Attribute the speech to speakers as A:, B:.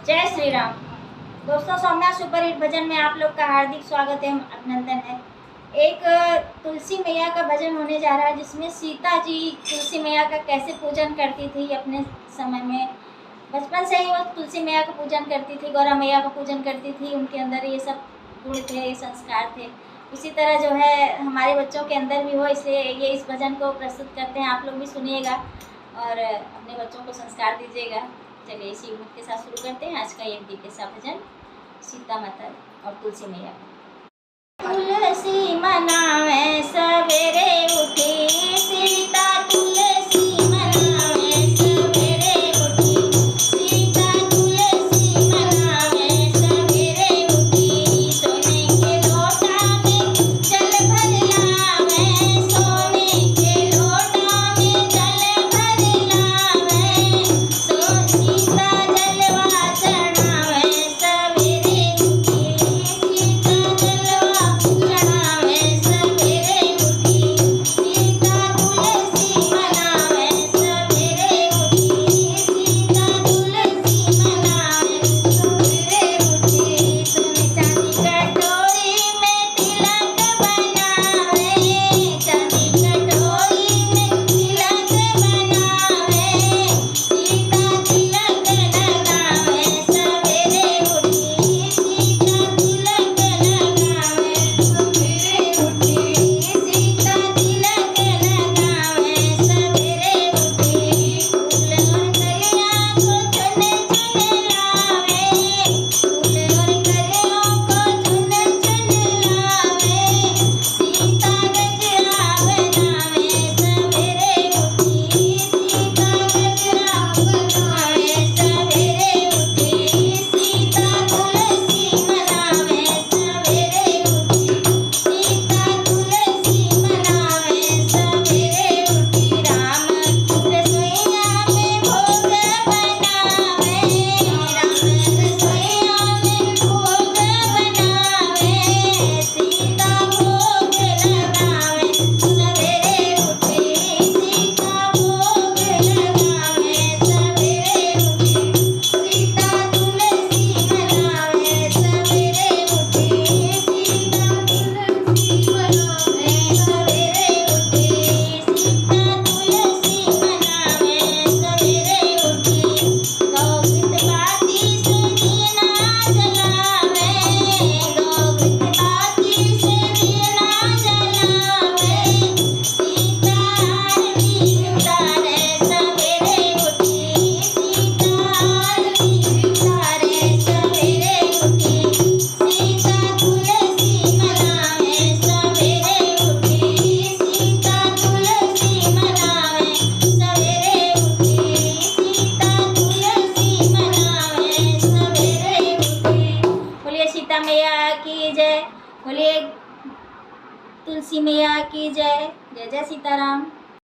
A: जय श्री राम। दोस्तों, Saumya super hit भजन में आप लोग का हार्दिक स्वागत एवं अभिनंदन है। एक तुलसी मैया का भजन होने जा रहा है जिसमें सीता जी तुलसी मैया का कैसे पूजन करती थी अपने समय में। बचपन से ही वो तुलसी मैया का पूजन करती थी, गौरा मैया का पूजन करती थी। उनके अंदर ये सब गुण थे, ये संस्कार थे। उसी तरह जो है हमारे बच्चों के अंदर भी हो, इसलिए ये इस भजन को प्रस्तुत करते हैं। आप लोग भी सुनिएगा और अपने बच्चों को संस्कार दीजिएगा। चलिए इसी उम्मीद के साथ शुरू करते हैं आज का एक दिव्य सा भजन सीता माता और तुलसी मैया। तुलसी मनावे सवेरे उठी सीता, तुलसी मनावे सवेरे उठी सीता, तुलसी मनावे सवेरे उठी। सोने के लोटा में जल भर लावे, सोने के लोटा में जल भर लावे। सीता जलवा चढ़ावे सवेरे उठी, सीता जलवा चढ़ावे सवेरे उठी। सीता तुलसी मनावे सवेरे उठी, सीता तुलसी मनावे सवेरे उठी। सोने चांदी कटोरी में तिलक बनावे, चांदी कटोरी में तिलक बनावे। सीता तिलक लगावे सवेरे उठी, सीता तिलक लगावे सवेरे उठी। सीता तिलक लगावे सवेरे उठी। फूल और कलियां को चुन चुन लावे, फूल और कलियों को चुन चुन लावे। सीता गजरा बनावे सवेरे उठी, सीता गजरा बनावे सवेरे उठी। सीता तुलसी मनावे सवेरे उठी, सीता तुलसी मनावे सवेरे उठी। राम रसोइया में भोग बनावे, राम रसोइया में भोग बनावे। सीता भोग लगावे सवेरे उठी, सीता भोग लगावे सवेरे उठी। सीता तुलसी मनावे सवेरे उठी, सीता तुलसी मनावे सवेरे उठी। सीता तुलसी मनावे सवेरे उठी। गौघृत बाती से दीना जलावे, गौघृत बाती से दीना जलावे। सीता आरती उतारे सवेरे उठी, सीता आरती उतारे सवेरे उठी। सीता तुलसी मनावे सवेरे उठी, सीता तुलसी मनावे सवेरे उठी। सीता तुलसी मनावे सवेरे उठी। बोलिए सीता मैया की जय, बोलिए तुलसी मैया की जय। जय जय सीताराम।